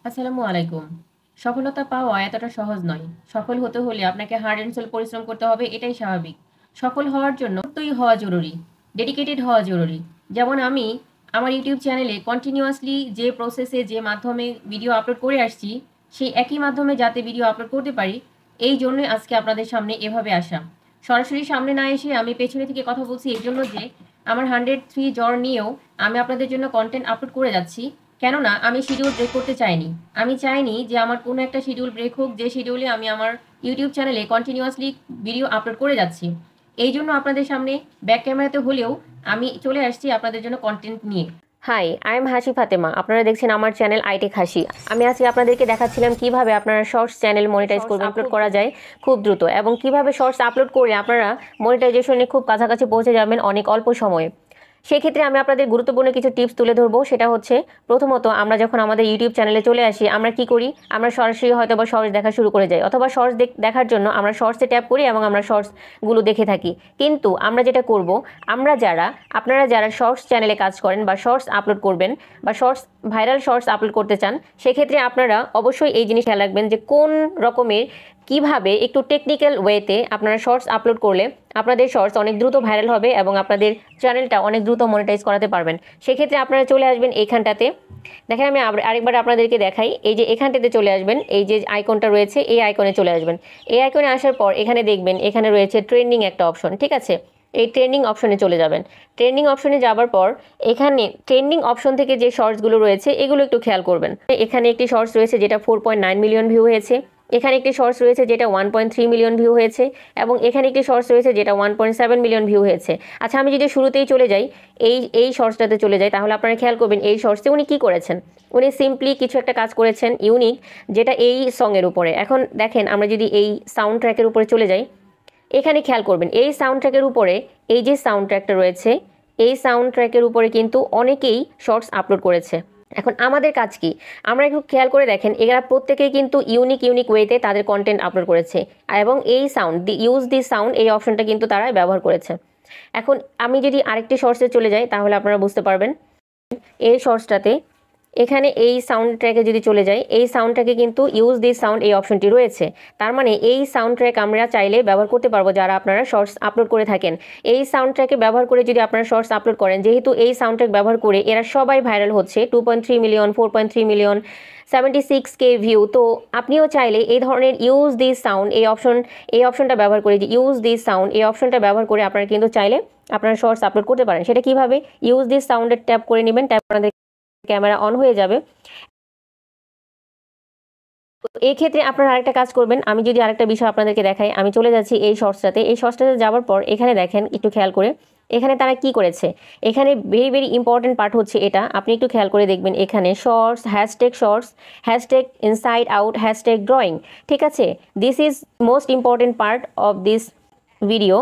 আসসালামু আলাইকুম। সফলতা পাওয়া এতটা সহজ নয়। সফল হতে হলে আপনাকে হার্ড অ্যান্ড সোল পরিশ্রম করতে হবে, এটাই স্বাভাবিক। সফল হওয়ার জন্য প্রস্তুতই হওয়া জরুরি, ডেডিকেটেড হওয়া জরুরি। যেমন আমি আমার ইউটিউব চ্যানেলে কন্টিনিউয়াসলি যে প্রসেসে যে মাধ্যমে ভিডিও আপলোড করে আসছি, সেই একই মাধ্যমে যাতে ভিডিও আপলোড করতে পারি, এই জন্যই আজকে আপনাদের সামনে এভাবে আসা। সরাসরি সামনে না এসে আমি পেছনে থেকে কথা বলছি এই জন্য যে আমার 103 জ্বর নিয়েও আমি আপনাদের জন্য কন্টেন্ট আপলোড করে যাচ্ছি। কেননা আমি শিডিউল ব্রেক করতে চাইনি। আমি চাইনি যে আমার কোনো একটা শিডিউল ব্রেক হোক, যে শিডিউলে আমি আমার ইউটিউব চ্যানেলে কন্টিনিউয়াসলি ভিডিও আপলোড করে যাচ্ছি। এই জন্য আপনাদের সামনে ব্যাক ক্যামেরাতে হলেও আমি চলে আসছি আপনাদের জন্য কন্টেন্ট নিয়ে। হাই, আই এম হাসি ফাতেমা। আপনারা দেখছেন আমার চ্যানেল আইটেক হাসি। আমি আজকে আপনাদেরকে দেখাচ্ছিলাম কিভাবে আপনারা শর্টস চ্যানেল মনিটাইজ করবেন, আপলোড করা যায় খুব দ্রুত, এবং কিভাবে শর্টস আপলোড করে আপনারা মনিটাইজেশনে খুব কাছাকাছি পৌঁছে যাবেন অনেক অল্প সময়ে। সেক্ষেত্রে আমি আপনাদের গুরুত্বপূর্ণ কিছু টিপস তুলে ধরবো। সেটা হচ্ছে, প্রথমত আমরা যখন আমাদের ইউটিউব চ্যানেলে চলে আসি, আমরা কি করি? আমরা সরাসরি হয়তো বা শর্টস দেখা শুরু করে যাই, অথবা শর্টস দেখার জন্য আমরা শর্টসে ট্যাপ করি এবং আমরা শর্টসগুলো দেখে থাকি। কিন্তু আমরা যেটা করব, আপনারা যারা শর্টস চ্যানেলে কাজ করেন বা শর্টস আপলোড করবেন বা ভাইরাল শর্টস আপলোড করতে চান, সেক্ষেত্রে আপনারা অবশ্যই এই জিনিস খেয়াল রাখবেন যে কোন রকমের কিভাবে একটু টেকনিক্যাল ওয়েতে আপনারা শর্টস আপলোড করলে আপনাদের শর্টস অনেক দ্রুত ভাইরাল হবে এবং আপনাদের চ্যানেলটা অনেক দ্রুত মনিটাইজ করাতে পারবেন। সেক্ষেত্রে আপনারা চলে আসবেন এইখানটাতে। দেখেন, আমি আরেকবার আপনাদেরকে দেখাই। এই যে এখানটাতে চলে আসবেন, এই যে আইকনটা রয়েছে এই আইকনে চলে আসবেন। এই আইকনে আসার পর এখানে দেখবেন এখানে রয়েছে ট্রেন্ডিং একটা অপশন, ঠিক আছে? এই ট্রেন্ডিং অপশনে চলে যাবেন। ট্রেন্ডিং অপশনে যাবার পর এখানে ট্রেন্ডিং অপশন থেকে যে শর্টসগুলো রয়েছে এগুলো একটু খেয়াল করবেন। এখানে একটি শর্টস রয়েছে যেটা 4.9 মিলিয়ন ভিউ হয়েছে, এখানে একটি শর্টস রয়েছে যেটা 1.3 মিলিয়ন ভিউ হয়েছে, এবং এখানে একটি শর্টস রয়েছে যেটা 1.7 মিলিয়ন ভিউ হয়েছে। আচ্ছা, আমি যদি শুরুতেই চলে যাই, এই শর্টসটাতে চলে যাই, তাহলে আপনারা খেয়াল করবেন এই শর্টসে উনি কী করেছেন। উনি সিম্পলি কিছু একটা কাজ করেছেন ইউনিক, যেটা এই সঙের উপরে। এখন দেখেন, আমরা যদি এই সাউন্ড ট্র্যাকের উপরে চলে যাই, এখানে খেয়াল করবেন এই সাউন্ড ট্র্যাকের উপরে এই যে সাউন্ড ট্র্যাকটা রয়েছে, এই সাউন্ড ট্র্যাকের উপরে কিন্তু অনেকেই শর্টস আপলোড করেছে। এখন আমাদের কাজ কি? আমরা একটু খেয়াল করে দেখেন, এরা প্রত্যেকেই কিন্তু ইউনিক ওয়েতে তাদের কন্টেন্ট আপলোড করেছে, এবং এই সাউন্ড ইউজ দিস সাউন্ড এই অপশনটা কিন্তু তারা ব্যবহার করেছে। এখন আমি যদি আরেকটি শর্টসে চলে যাই, তাহলে আপনারা বুঝতে পারবেন এই শর্টসটাতে এখানে এই সাউন্ড ট্র্যাকে যদি চলে যাই, এই সাউন্ড ট্র্যাকে কিন্তু ইউজ দিস সাউন্ড এই অপশনটি রয়েছে। তার মানে এই সাউন্ড ট্র্যাক আমরা চাইলে ব্যবহার করতে পারবো যারা আপনারা শর্টস আপলোড করে থাকেন। এই সাউন্ড ট্র্যাকে ব্যবহার করে যদি আপনারা শর্টস আপলোড করেন, যেহেতু এই সাউন্ড ট্র্যাক ব্যবহার করে এরা সবাই ভাইরাল হচ্ছে, 2.3 মিলিয়ন, 4.3 মিলিয়ন, 76K ভিউ, তো আপনিও চাইলে এই ধরনের ইউজ দিস সাউন্ড এই অপশনটা ব্যবহার করে, যে ইউজ দিস সাউন্ড এই অপশনটা ব্যবহার করে আপনারা কিন্তু চাইলে আপনারা শর্টস আপলোড করতে পারেন। সেটা কিভাবে? ইউজ দিস সাউন্ডের ট্যাপ করে নেবেন, ট্যাপ আপনাদের ক্যামেরা অন হয়ে যাবে। তো এই ক্ষেত্রে আপনারা আরেকটা কাজ করবেন, আমি যদি আরেকটা বিষয় আপনাদেরকে দেখাই, আমি চলে যাচ্ছি এই শর্টসটাতে যাওয়ার পর এখানে দেখেন একটু খেয়াল করে, এখানে তারা কি করেছে। এখানে ভেরি ইম্পর্টেন্ট পার্ট হচ্ছে এটা, আপনি একটু খেয়াল করে দেখবেন। এখানে shorts, hashtag inside out, hashtag drawing, ঠিক আছে? This is most important part of this video.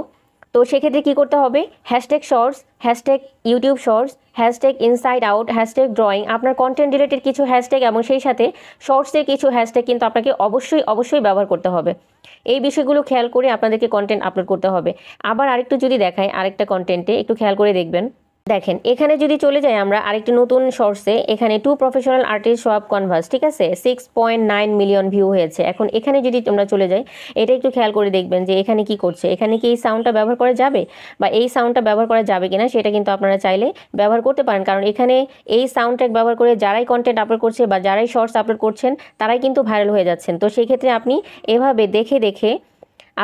তো সেক্ষেত্রে কী করতে হবে? Hashtag shorts, hashtag YouTube shorts, hashtag inside out, hashtag drawing, আপনার কন্টেন্ট রিলেটেড কিছু হ্যাশট্যাগ এবং সেই সাথে শর্টসের কিছু হ্যাশট্যাগ কিন্তু আপনাকে অবশ্যই ব্যবহার করতে হবে। এই বিষয়গুলো খেয়াল করে আপনাদেরকে কন্টেন্ট আপলোড করতে হবে। আবার আরেকটু যদি দেখাই, আরেকটা কন্টেন্টে একটু খেয়াল করে দেখবেন। দেখেন, এখানে যদি চলে যাই আমরা আরেকটি নতুন শর্টসে, এখানে 2 professional artist show up Converse, ঠিক আছে? 6.9 মিলিয়ন ভিউ হয়েছে। এখন এখানে যদি আমরা চলে যাই, এটা একটু খেয়াল করে দেখবেন যে এখানে কি করছে। এখানে কি এই সাউন্ডটা ব্যবহার করা যাবে, বা এই সাউন্ডটা ব্যবহার করা যাবে কিনা সেটা কিন্তু আপনারা চাইলে ব্যবহার করতে পারেন, কারণ এখানে এই সাউন্ড ট্র্যাক ব্যবহার করে যারাই কন্টেন্ট আপলোড করছে বা যারাই শর্টস আপলোড করছেন তারাই কিন্তু ভাইরাল হয়ে যাচ্ছেন। তো সেই ক্ষেত্রে আপনি এভাবে দেখে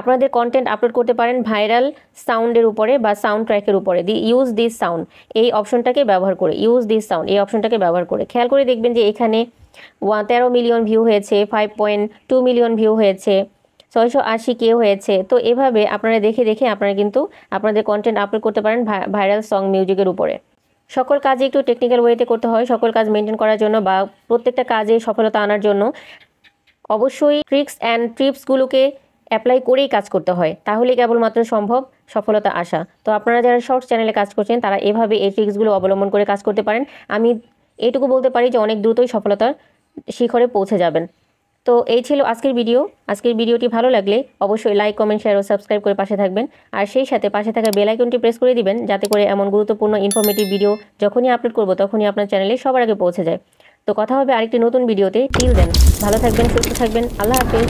আপনাদের কন্টেন্ট আপলোড করতে পারেন ভাইরাল সাউন্ডের উপরে বা সাউন্ড ট্র্যাকের উপরে। ইউজ দিস সাউন্ড এই অপশনটাকে ব্যবহার করে, খেয়াল করে দেখবেন যে এখানে 13 মিলিয়ন ভিউ হয়েছে, 5.2 মিলিয়ন ভিউ হয়েছে, 680K হয়েছে। তো এভাবে আপনারা দেখে আপনারা কিন্তু আপনাদের কন্টেন্ট আপলোড করতে পারেন ভাইরাল সং মিউজিকের উপরে। সকল কাজে একটু টেকনিক্যাল ওয়েতে করতে হয়, সকল কাজ মেনটেন করার জন্য বা প্রত্যেকটা কাজে সফলতা আনার জন্য অবশ্যই ট্রিক্স অ্যান্ড টিপসগুলোকে অ্যাপ্লাই করেই কাজ করতে হয়, তাহলে কেবলমাত্র সম্ভব সফলতা আসা। তো আপনারা যারা শর্টস চ্যানেলে কাজ করছেন তারা এভাবে এই ট্রিক্সগুলো অবলম্বন করে কাজ করতে পারেন। আমি এইটুকু বলতে পারি যে অনেক দ্রুতই সফলতার শিখরে পৌঁছে যাবেন। তো এই ছিল আজকের ভিডিওটি ভালো লাগলে অবশ্যই লাইক, কমেন্ট, শেয়ার ও সাবস্ক্রাইব করে পাশে থাকবেন, আর সেই সাথে পাশে থাকা বেল আইকনটি প্রেস করে দিবেন, যাতে করে এমন গুরুত্বপূর্ণ ইনফরমেটিভ ভিডিও যখনই আপলোড করব তখনই আপনার চ্যানেলে সবার আগে পৌঁছে যায়। তো কথা হবে আরেকটি নতুন ভিডিওতে। টিল দেন ভালো থাকবেন, সুস্থ থাকবেন। আল্লাহ হাফেজ।